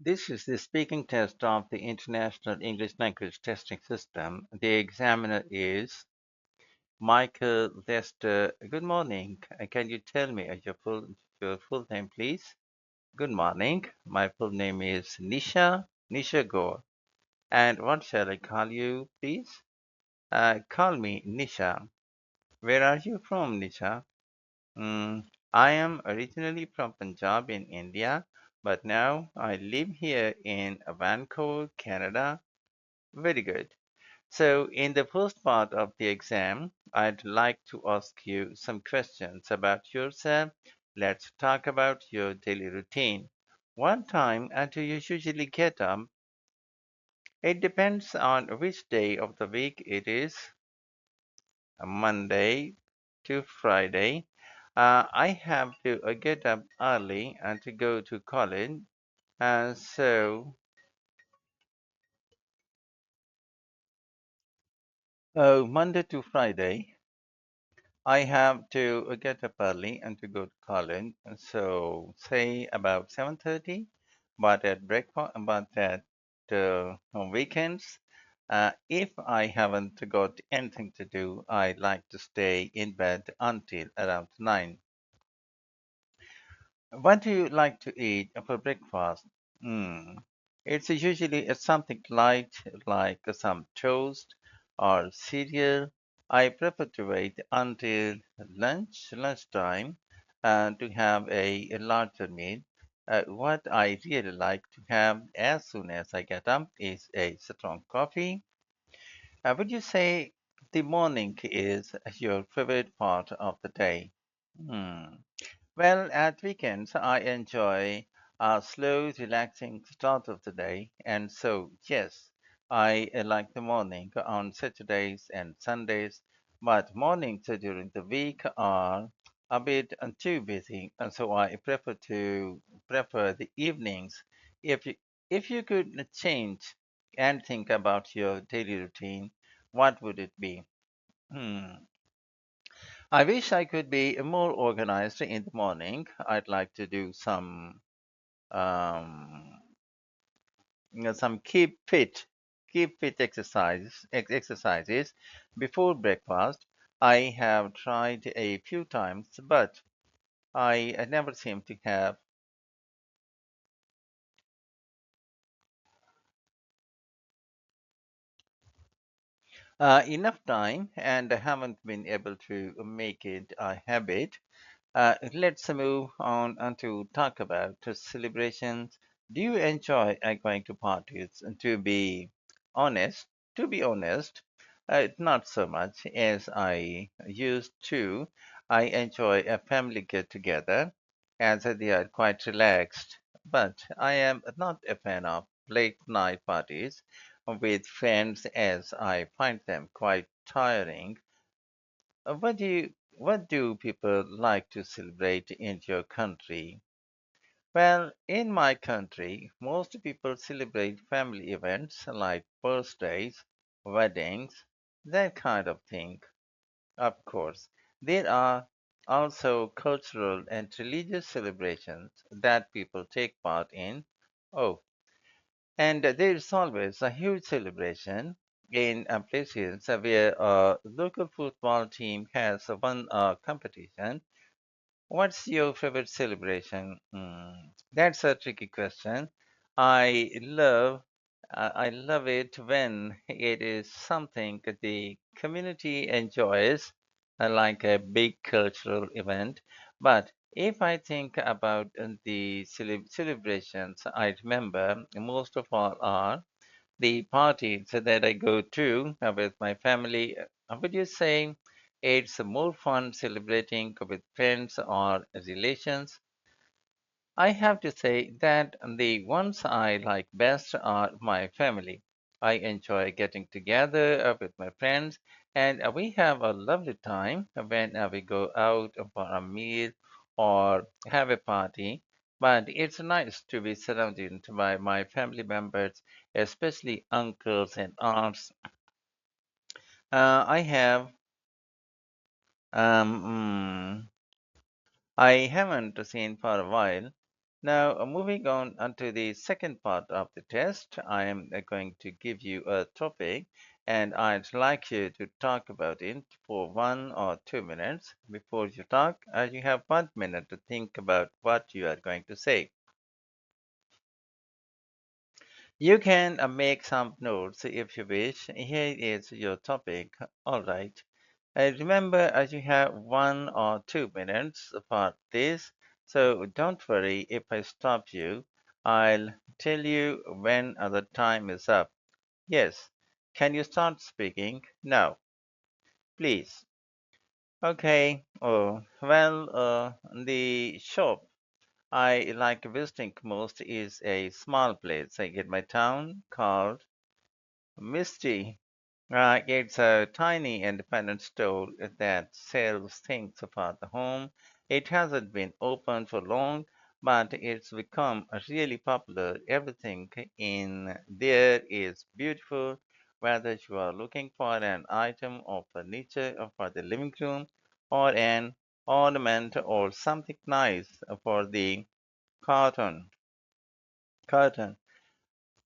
This is the speaking test of the International English Language Testing System. The examiner is Michael Lester. Good morning. Can you tell me your full name, please? Good morning. My full name is Nisha Gore. And what shall I call you, please? Call me Nisha. Where are you from, Nisha? I am originally from Punjab in India, but now I live here in Vancouver, Canada. Very good. So, in the first part of the exam, I'd like to ask you some questions about yourself. Let's talk about your daily routine. What time do you usually get up? It depends on which day of the week it is, Monday to Friday. I have to get up early and to go to college. So, Monday to Friday, I have to get up early and to go to college. So say about 7:30, but at breakfast, but at on weekends, if I haven't got anything to do, I like to stay in bed until around 9. What do you like to eat for breakfast? Hmm. It's usually something light like some toast or cereal. I prefer to wait until lunchtime, to have a larger meal. What I really like to have as soon as I get up is a strong coffee. Would you say the morning is your favorite part of the day? Hmm. Well, at weekends, I enjoy a slow, relaxing start of the day. And so, yes, I like the morning on Saturdays and Sundays, but mornings during the week are a bit too busy. And so I prefer the evenings. If you, if you could change and think about your daily routine, what would it be? Hmm. I wish I could be more organized in the morning. I'd like to do um, some keep fit exercises before breakfast. I have tried a few times, but I never seem to have enough time, and I haven't been able to make it a habit. Let's move on to talk about the celebrations. Do you enjoy going to parties? Honest, to be honest, not so much as I used to. I enjoy a family get together as they are quite relaxed, but I am not a fan of late night parties with friends as I find them quite tiring. What do people like to celebrate in your country? Well, in my country, most people celebrate family events like birthdays, weddings, that kind of thing. Of course, there are also cultural and religious celebrations that people take part in. Oh, and there is always a huge celebration in places where a local football team has won a competition. What's your favorite celebration? That's a tricky question. I love I love it when it is something that the community enjoys, like a big cultural event. But if I think about the celebrations I remember, most of all are the parties that I go to with my family. Would you say it's more fun celebrating with friends or relations? I have to say that the ones I like best are my family. I enjoy getting together with my friends, and we have a lovely time when we go out for a meal or have a party. But it's nice to be surrounded by my family members, especially uncles and aunts. I have um, mm, I haven't seen for a while. Now, moving on onto the second part of the test, I am going to give you a topic and I'd like you to talk about it for 1 or 2 minutes. Before you talk, you have 1 minute to think about what you are going to say. You can make some notes if you wish. Here is your topic. All right. Remember, as you have 1 or 2 minutes for this, so don't worry if I stop you. I'll tell you when the time is up. Yes. Can you start speaking? Now, please. Okay. Oh, well, the shop I like visiting most is a small place in my town called Misty. It's a tiny independent store that sells things for the home. It hasn't been open for long, but it's become really popular. Everything in there is beautiful, whether you are looking for an item of furniture for the living room or an ornament or something nice for the curtain. Curtain.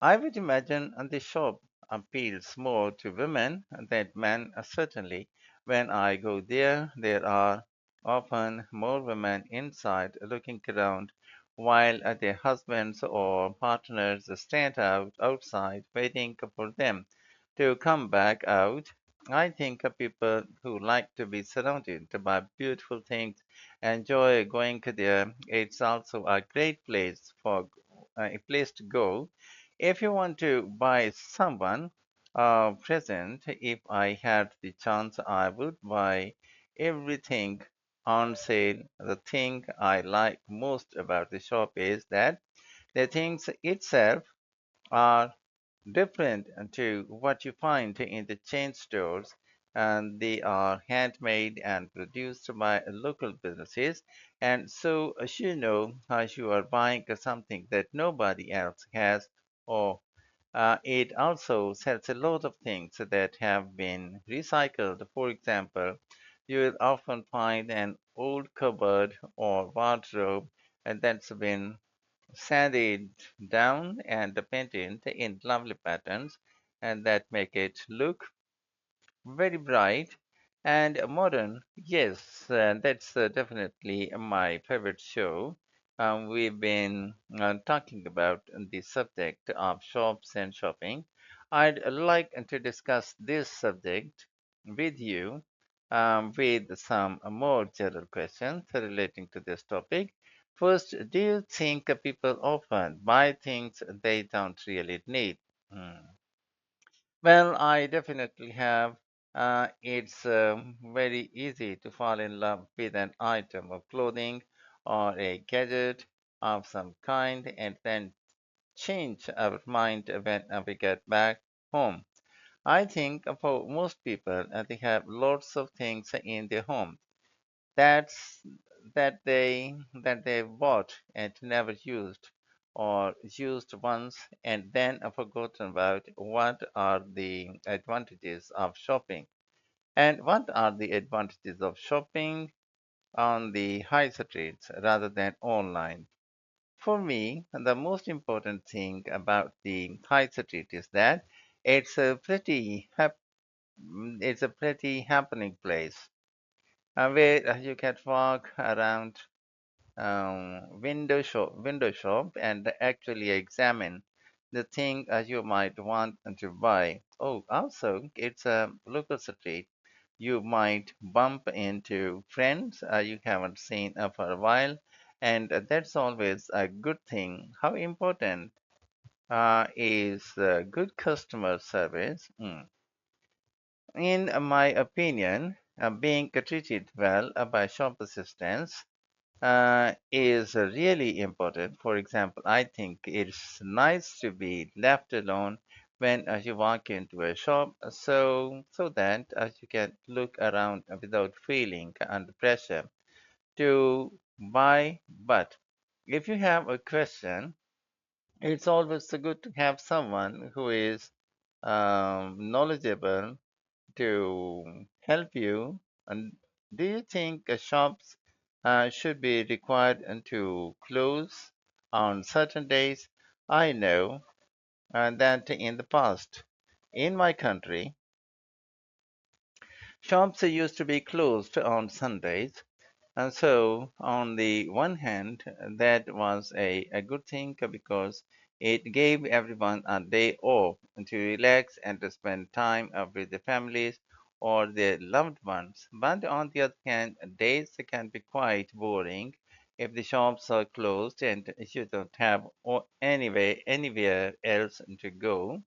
I would imagine the shop appeals more to women than men, certainly. When I go there, there are often more women inside looking around, while their husbands or partners stand outside waiting for them to come back out. I think people who like to be surrounded by beautiful things enjoy going there. It's also a great place for a place to go if you want to buy someone a present. If I had the chance, I would buy everything on sale. The thing I like most about the shop is that the things itself are different to what you find in the chain stores, and they are handmade and produced by local businesses. And so, as you know, as you are buying something that nobody else has, or it also sells a lot of things that have been recycled. For example, you will often find an old cupboard or wardrobe and that's been sanded down and painted in lovely patterns and that make it look very bright and modern. Yes, that's definitely my favorite show. We've been talking about the subject of shops and shopping. I'd like to discuss this subject with you with some more general questions relating to this topic. First, do you think people often buy things they don't really need? Hmm. Well, I definitely have. It's very easy to fall in love with an item of clothing or a gadget of some kind and then change our mind when we get back home. I think for most people, they have lots of things in their home that's that they bought and never used or used once and then forgotten about. What are the advantages of shopping, and what are the advantages of shopping on the high streets rather than online? For me, the most important thing about the high street is that it's a it's a pretty happening place where you can walk around window shop and actually examine the thing you might want to buy. Oh, also, it's a local street. You might bump into friends you haven't seen for a while, and that's always a good thing. How important is good customer service? In my opinion, being treated well by shop assistants is really important. For example, I think it's nice to be left alone when you walk into a shop, so that you can look around without feeling under pressure to buy. But if you have a question, it's always so good to have someone who is knowledgeable to help you. And do you think shops should be required to close On certain days, I know that in the past, in my country, shops used to be closed on Sundays. And so, on the one hand, that was a good thing because it gave everyone a day off to relax and to spend time with their families or their loved ones. But on the other hand, days can be quite boring if the shops are closed and you don't have anywhere else to go.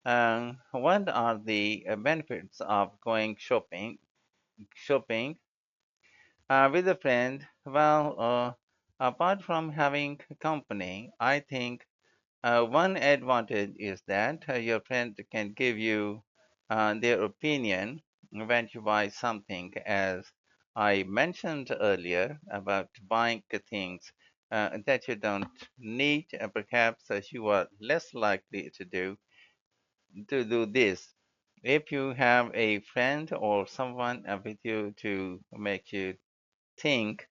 What are the benefits of going shopping with a friend? Well, apart from having company, I think one advantage is that your friend can give you their opinion when you buy something, as I mentioned earlier about buying things that you don't need. Perhaps you are less likely to do this if you have a friend or someone with you to make you think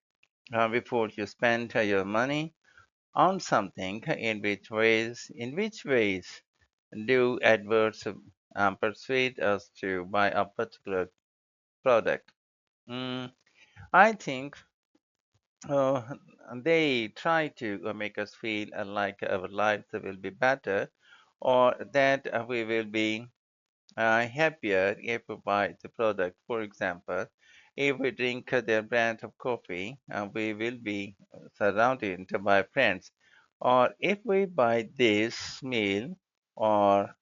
before you spend your money on something. In which ways do adverts persuade us to buy a particular product? Mm, I think uh, they try to make us feel like our lives will be better, or that we will be happier if we buy the product. For example, if we drink their brand of coffee, we will be surrounded by friends. Or if we buy this meal or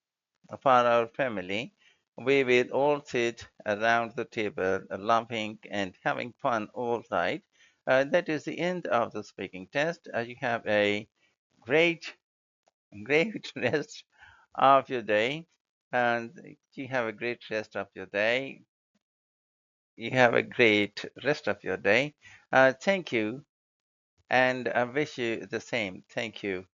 for our family, we will all sit around the table laughing and having fun all night. That is the end of the speaking test. You have a great, great rest of your day, and you have a great rest of your day. You have a great rest of your day. Thank you, and I wish you the same. Thank you.